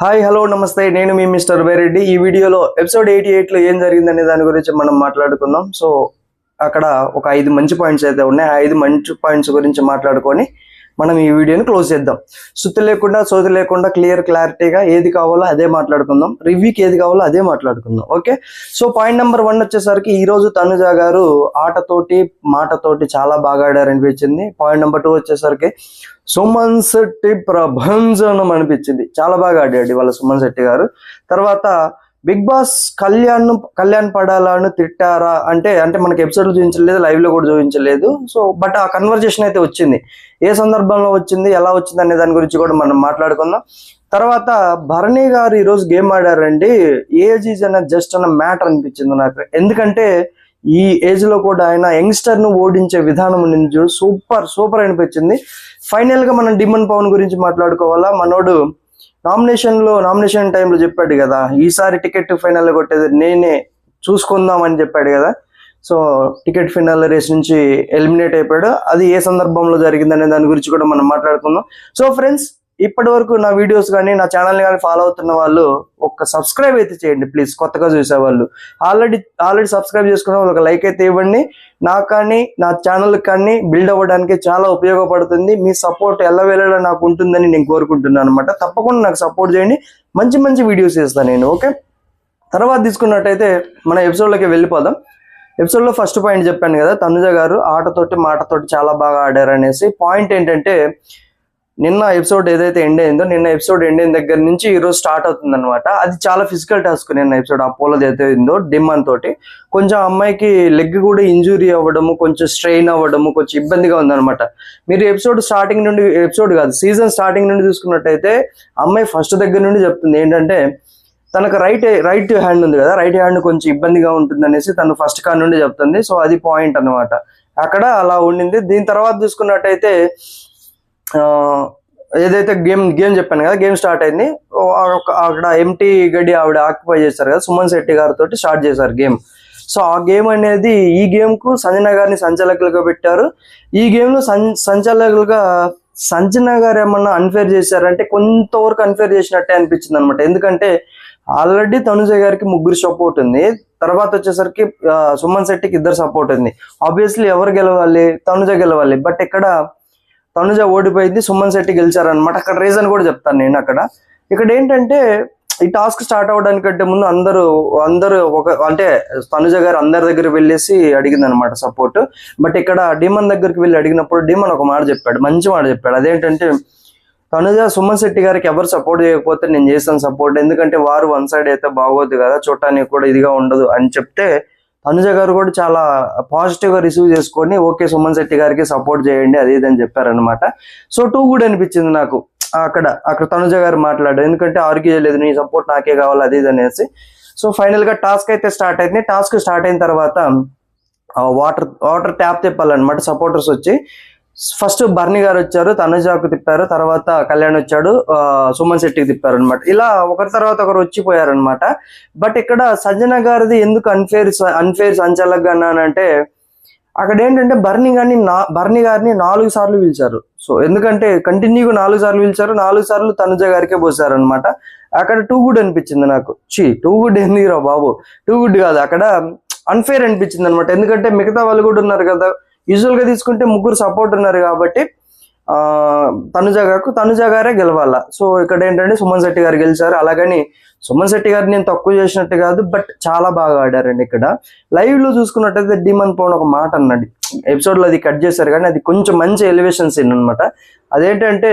Hi hello నమస్తే నేను మీ mister వేరెడ్డి. ఈ వీడియోలో ఎపిసోడ్ 88లో ఏం జరిగిందనే దాని గురించి మనం మాట్లాడుకుందాం. సో అక్కడ ఒక 5 మంచి పాయింట్స్ అయితే ఉన్నాయి. ఆ 5 మంచి పాయింట్స్ గురించి మాట్లాడుకొని మనం ఈ వీడియోని క్లోజ్ చేద్దాం. సుత్తి లేకుండా సోది లేకుండా క్లారిటీగా ఏది కావాలో అదే మాట్లాడుకుందాం. రివ్యూకి ఏది కావాలో అదే మాట్లాడుకుందాం. ఓకే, సో పాయింట్ నెంబర్ 1 వచ్చేసరికి ఈ రోజు తనుజ గారు ఆటతోటి మాటతోటి చాలా బాగా ఆడారనిపించింది. పాయింట్ నెంబర్ 2 వచ్చేసరికి సుమన్ శెట్టి ప్రభంజనం అనిపించింది. చాలా బాగా ఆడాడు ఇవాళ సుమన్ శెట్టి గారు. తర్వాత బిగ్ బాస్ కళ్యాణ్ పడాలను తిట్టారా అంటే మనకి ఎపిసోడ్లో చూపించలేదు, లైవ్ లో కూడా చూపించలేదు. సో బట్ ఆ కన్వర్జేషన్ అయితే వచ్చింది. ఏ సందర్భంలో వచ్చింది, ఎలా వచ్చింది అనే దాని గురించి కూడా మనం మాట్లాడుకుందాం. తర్వాత భరణి గారు ఈరోజు గేమ్ ఆడారండి. ఏజ్ ఈజ్ అన్న జస్ట్ అన్న మ్యాటర్ అనిపించింది నాకు. ఎందుకంటే ఈ ఏజ్ లో కూడా ఆయన యంగ్స్టర్ ను ఓడించే విధానం నుంచి సూపర్ అనిపించింది. ఫైనల్ గా మనం డిమన్ పవన్ గురించి మాట్లాడుకోవాలా. మనోడు నామినేషన్ టైంలో చెప్పాడు కదా, ఈసారి టికెట్ ఫైనల్ కొట్టేది నేనే, చూసుకుందాం అని చెప్పాడు కదా. సో టికెట్ ఫైనల్ రేస్ నుంచి ఎలిమినేట్ అయిపోయాడు. అది ఏ సందర్భంలో జరిగిందనే దాని గురించి కూడా మనం మాట్లాడుకుందాం. సో ఫ్రెండ్స్, ఇప్పటి వరకు నా వీడియోస్ కానీ నా ఛానల్ని కానీ ఫాలో అవుతున్న వాళ్ళు ఒక్క సబ్స్క్రైబ్ అయితే చేయండి ప్లీజ్. కొత్తగా చూసేవాళ్ళు ఆల్రెడీ సబ్స్క్రైబ్ చేసుకున్న వాళ్ళు ఒక లైక్ అయితే ఇవ్వండి. నాకు కానీ నా ఛానల్ కానీ బిల్డ్ అవ్వడానికి చాలా ఉపయోగపడుతుంది. మీ సపోర్ట్ ఎల్లవేళలా నాకు ఉంటుందని నేను కోరుకుంటున్నాను అనమాట. తప్పకుండా నాకు సపోర్ట్ చేయండి, మంచి వీడియోస్ చేస్తాను నేను. ఓకే, తర్వాత తీసుకున్నట్టయితే మన ఎపిసోడ్లోకి వెళ్ళిపోదాం. ఎపిసోడ్లో ఫస్ట్ పాయింట్ చెప్పాను కదా, తనుజ గారు ఆటతోటి మాటతోటి చాలా బాగా ఆడారు అనేసి. పాయింట్ ఏంటంటే, నిన్న ఎపిసోడ్ ఏదైతే ఎండ్ అయిందో, నిన్న ఎపిసోడ్ ఎండ్ అయిన దగ్గర నుంచి ఈరోజు స్టార్ట్ అవుతుంది అనమాట. అది చాలా ఫిజికల్ టాస్క్. నిన్న ఎపిసోడ్ అపోలోది అయితే అయిందో డిమాన్ తోటి కొంచెం అమ్మాయికి లెగ్ కూడా ఇంజురీ అవ్వడము, కొంచెం స్ట్రెయిన్ అవ్వడము, కొంచెం ఇబ్బందిగా ఉందన్నమాట. మీరు ఎపిసోడ్ సీజన్ స్టార్టింగ్ నుండి చూసుకున్నట్టయితే అమ్మాయి ఫస్ట్ దగ్గర నుండి చెప్తుంది ఏంటంటే, తనకు రైట్ హ్యాండ్ ఉంది కదా, రైట్ హ్యాండ్ కొంచెం ఇబ్బందిగా ఉంటుంది అనేసి తను ఫస్ట్ కార్ నుండి చెప్తుంది. సో అది పాయింట్ అనమాట. అక్కడ అలా ఉండింది. దీని తర్వాత చూసుకున్నట్టయితే ఏదైతే గేమ్ చెప్పాను కదా, గేమ్ స్టార్ట్ అయింది. అక్కడ ఎంటీ గడి ఆవిడ ఆక్యుపై చేశారు కదా, సుమన్ శెట్టి గారితో స్టార్ట్ చేశారు గేమ్. సో ఆ గేమ్ అనేది, ఈ గేమ్ కు సంజన గారిని సంచాలకులుగా పెట్టారు. ఈ గేమ్ లో సంచాలకులుగా సంజన గారు ఏమన్నా అన్ఫేర్ చేశారంటే కొంతవరకు అన్ఫేర్ చేసినట్టే అనిపించింది అనమాట. ఎందుకంటే ఆల్రెడీ తనుజ గారికి 3 సపోర్ట్ ఉంది, తర్వాత వచ్చేసరికి సుమన్ శెట్టికి 2 సపోర్ట్ ఉంది. ఆబ్వియస్లీ ఎవరు గెలవాలి? తనుజ గెలవాలి. బట్ ఇక్కడ తనుజ ఓడిపోయింది, సుమన్ శెట్టి గెలిచారనమాట. అక్కడ రీజన్ కూడా చెప్తాను నేను. ఇక్కడ ఏంటంటే, ఈ టాస్క్ స్టార్ట్ అవడానికంటే ముందు అందరూ అంటే తనుజ గారు అందరి దగ్గర వెళ్ళేసి అడిగింది అనమాట సపోర్ట్. బట్ ఇక్కడ డిమన్ దగ్గరికి వెళ్ళి అడిగినప్పుడు డిమన్ ఒక మాట చెప్పాడు, మంచి మాట చెప్పాడు. అదేంటంటే, తనుజ సుమన్ శెట్టి గారికి ఎవరు సపోర్ట్ చేయకపోతే నేను చేస్తాను సపోర్ట్, ఎందుకంటే వారు వన్ సైడ్ అయితే బాగోద్దు కదా, చూడటానికి కూడా ఇదిగా ఉండదు అని చెప్తే తనుజ గారు కూడా చాలా పాజిటివ్ గా రిసీవ్ చేసుకొని ఓకే సుమన్ శెట్టి గారికి సపోర్ట్ చేయండి అది ఇది అని చెప్పారనమాట. సో టూ గుడ్ అనిపించింది నాకు అక్కడ తనుజ గారు మాట్లాడారు. ఎందుకంటే ఆర్గ్యూ చేయలేదు, నీ సపోర్ట్ నాకే కావాలి అది ఇది అనేసి. సో ఫైనల్ గా టాస్క్ అయితే స్టార్ట్ అయింది. టాస్క్ స్టార్ట్ అయిన తర్వాత వాటర్ ట్యాప్ తిప్పాలన్నమాట. సపోర్టర్స్ వచ్చి ఫస్ట్ బర్ని గారు వచ్చారు, తనుజాకు తిప్పారు, తర్వాత కళ్యాణ్ వచ్చాడు, సుమన్ శెట్టికి తిప్పారు అనమాట. ఇలా ఒకరి తర్వాత ఒకరు వచ్చిపోయారనమాట. బట్ ఇక్కడ సంజన గారిది ఎందుకు అన్ఫేర్ సంచాలకుగా అన్నానంటే, అక్కడ ఏంటంటే బర్ని గారిని 4 సార్లు పిలిచారు. సో ఎందుకంటే కంటిన్యూగా 4 సార్లు పిలిచారు, 4 సార్లు తనుజ గారికే పోసారు అనమాట. అక్కడ టూ గుడ్ అనిపించింది నాకు. టూ గుడ్ ఏంది రా బాబు, టూ గుడ్ కాదు, అక్కడ అన్ఫేర్ అనిపించింది అనమాట. ఎందుకంటే మిగతా వాళ్ళు కూడా ఉన్నారు కదా, యూజువల్ గా తీసుకుంటే 3 సపోర్ట్ ఉన్నారు కాబట్టి తనుజ గారే గెలవాల. సో ఇక్కడ ఏంటంటే సుమన్ శెట్టి గారు గెలిచారు. అలాగని సుమన్ శెట్టి గారిని నేను తక్కువ చేసినట్టు కాదు, బట్ చాలా బాగా ఆడారండి. ఇక్కడ లైవ్ లో చూసుకున్నట్టయితే డిమన్ పవన్ ఒక మాట అన్నాడు, ఎపిసోడ్ లో అది కట్ చేశారు కానీ అది కొంచెం మంచి ఎలివేషన్ సీన్ అనమాట. అదేంటంటే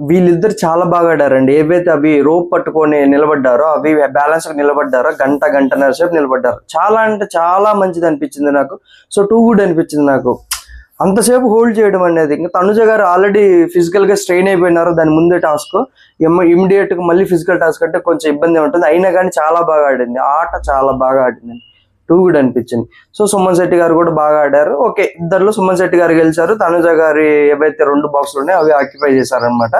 వీళ్ళిద్దరు చాలా బాగా ఆడారండి. ఏవైతే అవి రోప్ పట్టుకొని నిలబడ్డారో, అవి బ్యాలెన్స్ నిలబడ్డారో, గంటన్నర సేపు నిలబడ్డారు. చాలా అంటే చాలా మంచిది అనిపించింది నాకు. సో టూ గుడ్ అనిపించింది నాకు అంతసేపు హోల్డ్ చేయడం అనేది. ఇంకా తనుజ గారు ఆల్రెడీ ఫిజికల్ గా స్ట్రెయిన్ అయిపోయినారు. దాని ముందే టాస్క్ ఇమీడియట్ గా మళ్ళీ ఫిజికల్ టాస్క్ అంటే కొంచెం ఇబ్బంది ఉంటుంది. అయినా కానీ చాలా బాగా ఆడింది, ఆట చాలా బాగా ఆడింది, టూ గుడ్ అనిపించింది. సో సుమన్ శెట్టి గారు కూడా బాగా ఆడారు. ఓకే, ఇద్దరులో సుమన్ శెట్టి గారు గెలిచారు. తనుజ గారి ఏవైతే 2 బాక్సులు ఉన్నాయో అవి ఆక్యుపై చేశారనమాట.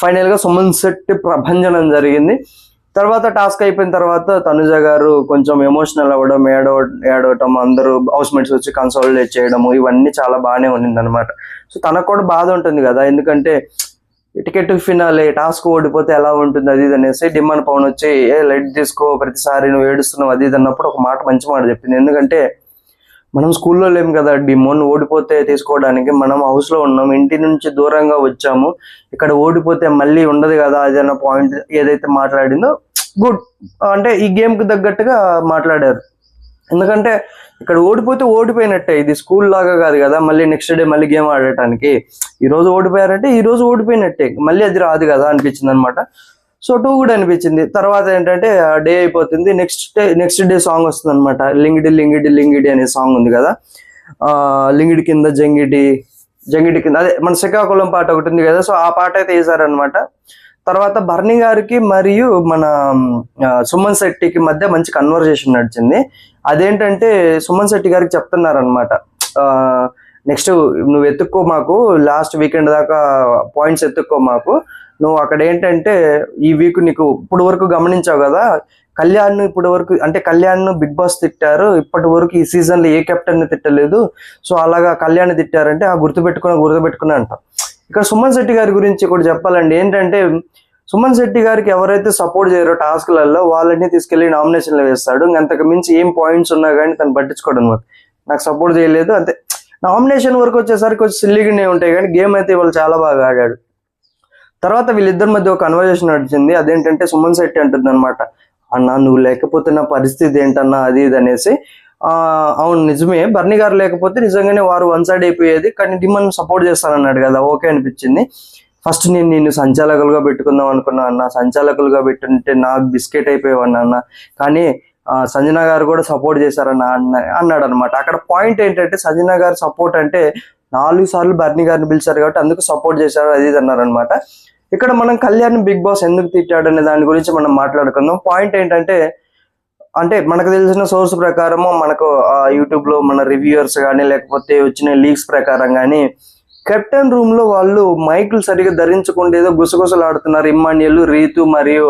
ఫైనల్ గా సుమన్ శెట్టి ప్రభంజనం జరిగింది. తర్వాత టాస్క్ అయిపోయిన తర్వాత తనుజ గారు కొంచెం ఎమోషనల్ అవ్వడం, ఏడవటం, అందరూ హౌస్ మేట్స్ వచ్చి కన్సోలేట్ చేయడము, ఇవన్నీ చాలా బాగానే ఉన్నింది అనమాట. సో తనకు కూడా బాధ ఉంటుంది కదా, ఎందుకంటే టికెట్ ఫినాలే టాస్క్ ఓడిపోతే ఎలా ఉంటుంది అది ఇది అనేసి డిమాండ్ పవన్ వచ్చి లైట్ తీసుకో ప్రతిసారి నువ్వు ఏడుస్తున్నావు అది ఇది అన్నప్పుడు ఒక మాట మంచి మాట చెప్పింది. ఎందుకంటే మనం స్కూల్లో లేము కదా డిమోన్ ఓడిపోతే తీసుకోవడానికి, మనం హౌస్లో ఉన్నాం, ఇంటి నుంచి దూరంగా వచ్చాము, ఇక్కడ ఓడిపోతే మళ్ళీ ఉండదు కదా అది అన్న పాయింట్ ఏదైతే మాట్లాడిందో గుడ్. అంటే ఈ గేమ్కి తగ్గట్టుగా మాట్లాడారు. ఎందుకంటే ఇక్కడ ఓడిపోతే ఓడిపోయినట్టే, ఇది స్కూల్ లాగా కాదు కదా మళ్ళీ నెక్స్ట్ డే మళ్ళీ గేమ్ ఆడటానికి. ఈ రోజు ఓడిపోయారంటే ఈ రోజు ఓడిపోయినట్టే, మళ్ళీ అది రాదు కదా అనిపించింది అనమాట. సో 2 కూడా అనిపించింది. తర్వాత ఏంటంటే డే అయిపోతుంది, నెక్స్ట్ డే సాంగ్ వస్తుంది అనమాట. లింగిడి లింగిడి లింగిడి అనే సాంగ్ ఉంది కదా, లింగిడి కింద జంగిడి కింద అదే మన శ్రీకాకుళం పాట ఒకటి ఉంది కదా, సో ఆ పాట అయితే వేసారనమాట. తర్వాత భరణి గారికి మరియు మన సుమన్ శెట్టికి మధ్య మంచి కన్వర్జేషన్ నడిచింది. అదేంటంటే సుమన్ శెట్టి గారికి చెప్తున్నారనమాట, నెక్స్ట్ నువ్వు ఎత్తుక్కో మాకు, లాస్ట్ వీకెండ్ దాకా పాయింట్స్ ఎత్తుక్కో మాకు, నువ్వు అక్కడ ఏంటంటే ఈ వీక్ నీకు ఇప్పుడు వరకు గమనించావు కదా కళ్యాణ్, ఇప్పుడు వరకు అంటే కళ్యాణ్ బిగ్ బాస్ తిట్టారు, ఇప్పటి వరకు ఈ సీజన్లో ఏ కెప్టెన్ తిట్టలేదు, సో అలాగా కళ్యాణ్ తిట్టారంటే ఆ గుర్తుపెట్టుకున్నా అంట. ఇక్కడ సుమన్ శెట్టి గారి గురించి కూడా చెప్పాలండి. ఏంటంటే సుమన్ శెట్టి గారికి ఎవరైతే సపోర్ట్ చేయరో టాస్క్లలో వాళ్ళని తీసుకెళ్లి నామినేషన్లో వేస్తాడు. అంతకు మించి ఏం పాయింట్స్ ఉన్నా కానీ తను పట్టించుకోవడం అనమాట. నాకు సపోర్ట్ చేయలేదు అంతే. నామినేషన్ వరకు వచ్చేసరికి కొంచెం సిల్లీగానే ఉంటాయి కానీ గేమ్ అయితే వాళ్ళు చాలా బాగా ఆడాడు. తర్వాత వీళ్ళిద్దరి మధ్య ఒక కన్వర్జేషన్ నడిచింది. అదేంటంటే సుమన్ శెట్టి అంటుంది అనమాట, అన్న నువ్వు లేకపోతే నా పరిస్థితి ఏంటన్నా అది ఇది అనేసి. అవును నిజమే, బర్నీ గారు లేకపోతే నిజంగానే వారు వన్ సైడ్ అయిపోయేది, కానీ డిమాండ్ సపోర్ట్ చేస్తానన్నాడు కదా, ఓకే అనిపించింది. ఫస్ట్ నేను నిన్ను సంచాలకులుగా పెట్టుకుందాం అనుకున్నా అన్న, సంచాలకులుగా పెట్టుంటే నాకు బిస్కెట్ అయిపోయేవాడిని అన్న, కానీ సంజన గారు కూడా సపోర్ట్ చేశారన్న అన్నాడు అనమాట. అక్కడ పాయింట్ ఏంటంటే సంజన గారు సపోర్ట్ అంటే 4 సార్లు బర్నీ గారిని పిలిచారు కాబట్టి అందుకు సపోర్ట్ చేశారు అది ఇది అన్నారనమాట. ఇక్కడ మనం కళ్యాణ్ బిగ్ బాస్ ఎందుకు తిట్టాడు అనే దాని గురించి మనం మాట్లాడుకుందాం. పాయింట్ ఏంటంటే, అంటే మనకు తెలిసిన సోర్స్ ప్రకారము, మనకు యూట్యూబ్ లో మన రివ్యూయర్స్ కానీ లేకపోతే వచ్చిన లీక్స్ ప్రకారం కానీ కెప్టెన్ రూమ్ లో వాళ్ళు మైకులు సరిగా ధరించకుండా ఏదో గుసగుసలు ఆడుతున్నారు. ఇమ్మాన్యుల్, రీతు మరియు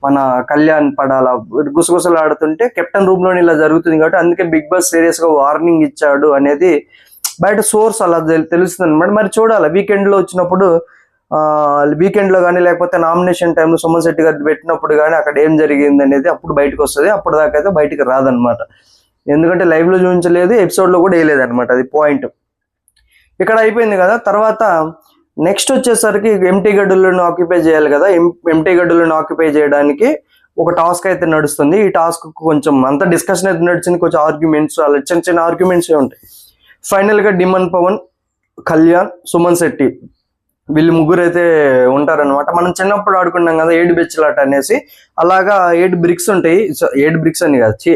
మన కళ్యాణ్ పడాల గుసగుసలు ఆడుతుంటే కెప్టెన్ రూమ్ లోనే ఇలా జరుగుతుంది కాబట్టి అందుకే బిగ్ బాస్ సీరియస్ గా వార్నింగ్ ఇచ్చాడు అనేది బయట సోర్స్ అలా తెలుస్తుంది అనమాట. మరి చూడాలి వీకెండ్ లో వచ్చినప్పుడు, వీకెండ్ లో కానీ లేకపోతే నామినేషన్ టైంలో సుమన్ శెట్టి గారు పెట్టినప్పుడు కానీ అక్కడ ఏం జరిగింది అనేది అప్పుడు బయటకు వస్తుంది. అప్పుడు దాకా అయితే బయటకు రాదనమాట, ఎందుకంటే లైవ్ లో చూపించలేదు, ఎపిసోడ్ లో కూడా వేయలేదు అనమాట. అది పాయింట్. ఇక్కడ అయిపోయింది కదా. తర్వాత నెక్స్ట్ వచ్చేసరికి ఎంటీ గడ్డులను ఆక్యుపై చేయాలి కదా. ఎంటీ గడ్డులను ఆక్యుపై చేయడానికి ఒక టాస్క్ అయితే నడుస్తుంది. ఈ టాస్క్ కొంచెం అంత డిస్కషన్ అయితే నడిచింది, కొంచెం ఆర్గ్యుమెంట్స్ అలా చిన్న చిన్న ఆర్గ్యుమెంట్స్ ఉంటాయి. ఫైనల్ గా డిమాండ్ పవన్, కళ్యాణ్, సుమన్ శెట్టి వీళ్ళు ముగ్గురు అయితే ఉంటారనమాట. మనం చిన్నప్పుడు ఆడుకున్నాం కదా 7 బెచ్చలాట అనేసి, అలాగా 7 బ్రిక్స్ ఉంటాయి. 7 బ్రిక్స్ అని కాదు,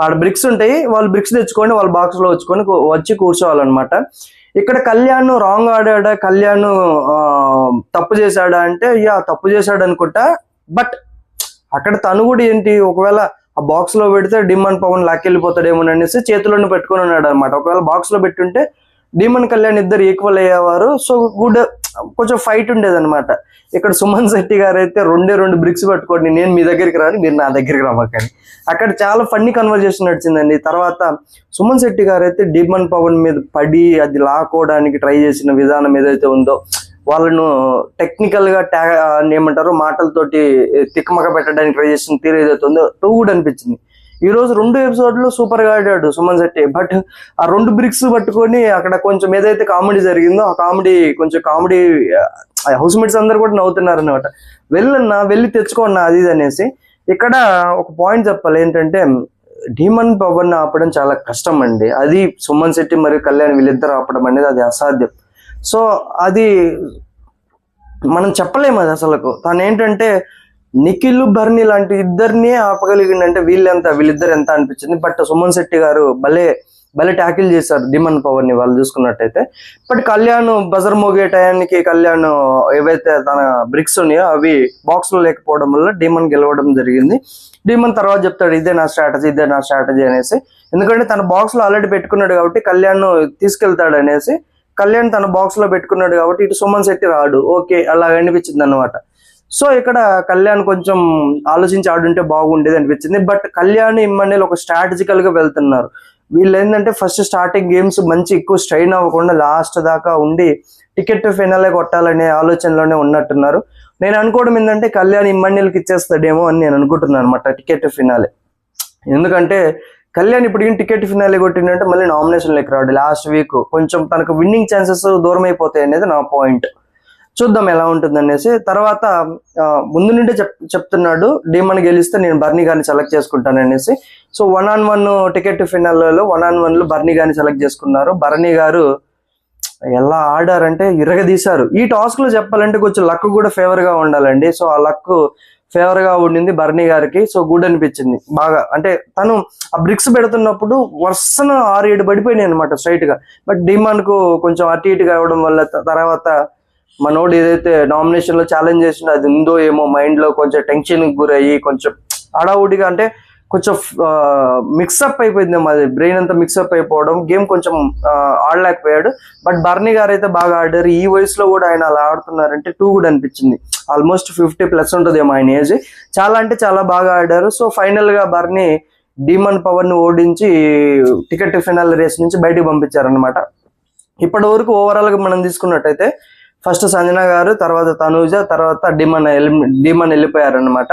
ఆడ బ్రిక్స్ ఉంటాయి. వాళ్ళు బ్రిక్స్ తెచ్చుకొని వాళ్ళ బాక్స్ లో వచ్చి కూర్చోవాలన్నమాట. ఇక్కడ కళ్యాణ్ రాంగ్ ఆడాడా, కళ్యాణ్ తప్పు చేశాడా అంటే తప్పు చేశాడు అనుకుంటా. బట్ అక్కడ తను కూడా ఏంటి, ఒకవేళ ఆ బాక్స్ లో పెడితే డిమాండ్ పవన్ లాక్కెళ్ళిపోతాడేమో అనేసి చేతులను పెట్టుకుని ఉన్నాడు అనమాట. ఒకవేళ బాక్స్ లో పెట్టుంటే డిమాండ్ కళ్యాణ్ ఇద్దరు ఈక్వల్ అయ్యేవారు. సో గుడ్, కొంచెం ఫైట్ ఉండేది అనమాట. ఇక్కడ సుమన్ శెట్టి గారు అయితే 2 బ్రిక్స్ పట్టుకోండి, నేను మీ దగ్గరికి రాని, మీరు నా దగ్గరికి రావకండి. అక్కడ చాలా ఫన్నీ కన్వర్జేషన్ నడిచిందండి. తర్వాత సుమన్ శెట్టి గారు అయితే డిమాండ్ పవన్ మీద పడి అది లాక్కోవడానికి ట్రై చేసిన విధానం ఏదైతే ఉందో, వాళ్ళను టెక్నికల్ గా ఏమంటారు మాటలతోటి తిక్కమక పెట్టడానికి ట్రై చేసిన తీరు ఏదైతే ఉందో టూ కూడా అనిపించింది. ఈ రోజు 2 ఎపిసోడ్లు సూపర్ గా ఆడాడు సుమన్ శెట్టి. బట్ ఆ 2 బ్రిక్స్ పట్టుకొని అక్కడ కొంచెం ఏదైతే కామెడీ జరిగిందో ఆ కామెడీ హౌస్ మేట్స్ అందరు కూడా నవ్వుతున్నారు అనమాట. వెళ్ళి తెచ్చుకోన్నా అది ఇది అనేసి. ఇక్కడ ఒక పాయింట్ చెప్పాలి ఏంటంటే, డిమాండ్ పవన్ ఆపడం చాలా కష్టం అండి. అది సుమన్ శెట్టి మరియు కళ్యాణ్ వీళ్ళిద్దరు ఆపడం అనేది అది అసాధ్యం. సో అది మనం చెప్పలేము అది అసలు. తను ఏంటంటే నిఖిల్, బర్నీ లాంటి ఇద్దరిని ఆపగలిగిందంటే వీళ్ళిద్దరు ఎంత అనిపించింది. బట్ సుమన్ శెట్టి గారు భలే ట్యాకిల్ చేశారు డిమాండ్ పవర్ ని వాళ్ళు చూసుకున్నట్టయితే. బట్ కళ్యాణ్ బజర్ మోగే టయానికి కళ్యాణ్ ఏవైతే తన బ్రిక్స్ ఉన్నాయో అవి బాక్స్ లో లేకపోవడం వల్ల డిమాండ్ గెలవడం జరిగింది. డిమాండ్ తర్వాత చెప్తాడు ఇదే నా స్ట్రాటజీ అనేసి. ఎందుకంటే తన బాక్స్ లో ఆల్రెడీ పెట్టుకున్నాడు కాబట్టి కళ్యాణ్ తీసుకెళ్తాడు అనేసి. కళ్యాణ్ తన బాక్స్ లో పెట్టుకున్నాడు కాబట్టి ఇటు సుమన్ శెట్టి రాడు. ఓకే, అలా అనిపించింది అనమాట. సో ఇక్కడ కళ్యాణ్ కొంచెం ఆలోచించి ఆడుంటే బాగుండేది అనిపించింది. బట్ కళ్యాణ్ ఇమ్మనేలు ఒక స్ట్రాటజికల్ గా వెళ్తున్నారు. వీళ్ళు ఏంటంటే ఫస్ట్ స్టార్టింగ్ గేమ్స్ మంచి ఎక్కువ స్ట్రైన్ అవ్వకుండా లాస్ట్ దాకా ఉండి టికెట్ ఫైనలే కొట్టాలనే ఆలోచనలోనే ఉన్నట్టున్నారు. నేను అనుకోవడం ఏంటంటే కళ్యాణ్ ఇమ్మన్నీలకి ఇచ్చేస్తాడేమో అని నేను అనుకుంటున్నాను అనమాట టికెట్ ఫినాలే. ఎందుకంటే కళ్యాణ్ ఇప్పుడు టికెట్ ఫినాలే కొట్టిందంటే మళ్ళీ నామినేషన్లోకి రాడు. లాస్ట్ వీక్ కొంచెం తనకు విన్నింగ్ ఛాన్సెస్ దూరం అయిపోతాయి అనేది నా పాయింట్. చూద్దాం ఎలా ఉంటుంది అనేసి. తర్వాత ముందు నుండే చెప్తున్నాడు డీమన్ గెలిస్తే నేను బర్నీ గారిని సెలెక్ట్ చేసుకుంటాను అనేసి. సో 1-on-1 టికెట్ ఫినాల్లో 1-on-1 బర్నీ గారిని సెలెక్ట్ చేసుకున్నారు. బర్నీ గారు ఎలా ఆడారంటే ఇరగదీశారు. ఈ టాస్క్ లో చెప్పాలంటే కొంచెం లక్ కూడా ఫేవర్ గా ఉండాలండి. సో ఆ లక్ ఫేవర్ గా ఉండింది బర్నీ గారికి. సో గుడ్ అనిపించింది బాగా. అంటే తను ఆ బ్రిక్స్ పెడుతున్నప్పుడు వర్షన 6-7 పడిపోయినాయి అనమాట స్ట్రైట్ గా. బట్ డిమాండ్ కు కొంచెం అటు ఇటుగా అవ్వడం వల్ల తర్వాత మనోడు ఏదైతే నామినేషన్ లో ఛాలెంజ్ చేసిండో అది ఉందో ఏమో మైండ్ లో కొంచెం టెన్షన్ గురయ్యి కొంచెం హడావుడిగా అంటే కొంచెం మిక్సప్ అయిపోయింది. మాది బ్రెయిన్ అంతా మిక్సప్ అయిపోవడం, గేమ్ కొంచెం ఆడలేకపోయాడు. బట్ బర్నీ గారు అయితే బాగా ఆడారు. ఈ వయసులో కూడా ఆయన అలా ఆడుతున్నారంటే టూ గుడ్ అనిపించింది. ఆల్మోస్ట్ 50+ ఉంటుందేమో ఆయన ఏజ్. చాలా అంటే చాలా బాగా ఆడారు. సో ఫైనల్ గా బర్నీ డీమన్ పవర్ ని ఓడించి టికెట్ ఫైనల్ రేస్ నుంచి బయటకు పంపించారనమాట. ఇప్పటి వరకు ఓవరాల్ గా మనం తీసుకున్నట్టయితే ఫస్ట్ సంజన గారు, తర్వాత తనూజ, తర్వాత డీమన్ వెళ్ళిపోయారనమాట.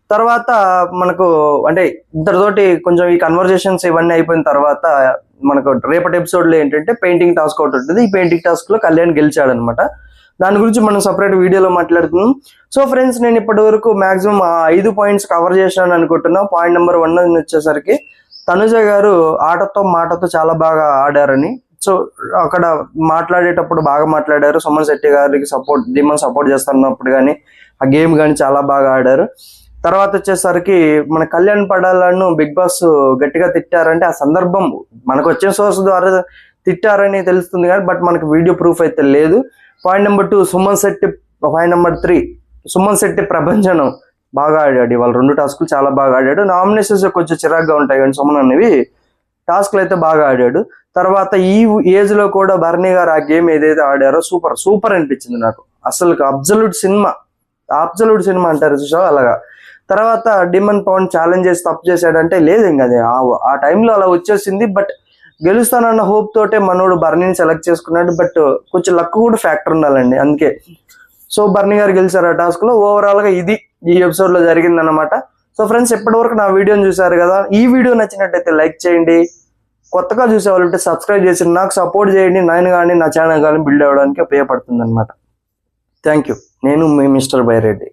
తర్వాత మనకు అంటే ఇద్దరితోటి కొంచెం ఈ కన్వర్జేషన్స్ ఇవన్నీ అయిపోయిన తర్వాత మనకు రేపటి ఎపిసోడ్ లో ఏంటంటే పెయింటింగ్ టాస్క్ ఒకటి ఉంటుంది. ఈ పెయింటింగ్ టాస్క్ లో కళ్యాణ్ గెలిచాడు అనమాట. దాని గురించి మనం సపరేట్ వీడియోలో మాట్లాడుకుందాం. సో ఫ్రెండ్స్, నేను ఇప్పటి వరకు మాక్సిమం 5 పాయింట్స్ కవర్ చేశాను అనుకుంటున్నా. పాయింట్ నెంబర్ 1 వచ్చేసరికి తనుజ గారు ఆటతో మాటతో చాలా బాగా ఆడారని. సో అక్కడ మాట్లాడేటప్పుడు బాగా మాట్లాడారు. సుమన్ శెట్టి గారికి డీమన్ సపోర్ట్ చేస్తున్నప్పుడు కానీ ఆ గేమ్ కానీ చాలా బాగా ఆడారు. తర్వాత వచ్చేసరికి మన కళ్యాణ్ పడాలను బిగ్ బాస్ గట్టిగా తిట్టారంటే ఆ సందర్భం మనకు వచ్చే సోర్స్ ద్వారా తిట్టారని తెలుస్తుంది కానీ బట్ మనకు వీడియో ప్రూఫ్ అయితే లేదు. Point number 2 Suman Shetty. Point number 3 Suman Shetty ప్రభంజనం బాగా ఆడాడు. ఇవాళ 2 టాస్కులు చాలా బాగా ఆడాడు. నామినేషన్స్ కొంచెం చిరాగ్గా ఉంటాయి కానీ సుమన్ అనేవి టాస్క్లు అయితే బాగా ఆడాడు. తర్వాత ఈ ఏజ్ లో కూడా బర్నీ గారు ఆ గేమ్ ఏదైతే ఆడారో సూపర్ అనిపించింది నాకు. అసలు అబ్జల్యూట్ సినిమా అంటారు చూసా అలాగా. తర్వాత డిమన్ పవన్ ఛాలెంజ్ చేసి తప్పు చేశాడంటే లేదు, ఇంకా అది ఆ టైంలో అలా వచ్చేసింది. బట్ గెలుస్తానన్న హోప్ తోటే మనోడు బర్నీని సెలెక్ట్ చేసుకున్నాడు. బట్ కొంచెం లక్ కూడా ఫ్యాక్టర్ ఉండాలండి, అందుకే. సో బర్నీ గారు గెలిచారు ఆ టాస్క్ లో. ఓవరాల్ గా ఇది ఈ ఎపిసోడ్ లో జరిగిందన్నమాట. సో ఫ్రెండ్స్, ఇప్పటివరకు నా వీడియోని చూసారు కదా. ఈ వీడియో నచ్చినట్టయితే లైక్ చేయండి. కొత్తగా చూసే వాళ్ళు ఉంటే సబ్స్క్రైబ్ చేసి నాకు సపోర్ట్ చేయండి. నేను కానీ నా ఛానల్ కానీ బిల్డ్ అవ్వడానికి ఉపయోగపడుతుంది అనమాట. Thank you. నేను మీ మిస్టర్ బైరెడ్డి.